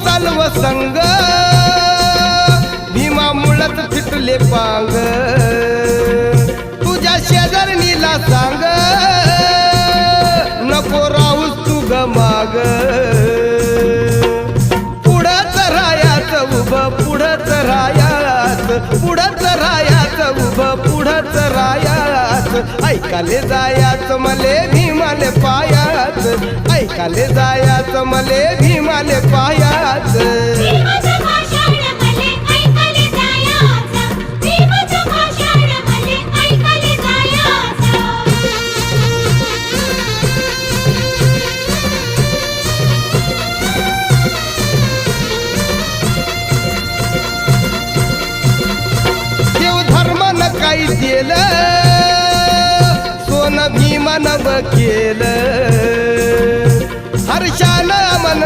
चालव संग भीमा मुळत फिटले पांग तुझ्या शेजारणीला सांग नको राहूस तू ग माग पुढंच रायाच उभं पुढंच रायाच पुढंच रायाच उभं पुढंच रायाच ऐकाले जायाच मले भीमाले पायाच ऐकाले जायाच मले भीमाले पायाच काही केलं सोन भीमानं केलं हर्षानं मन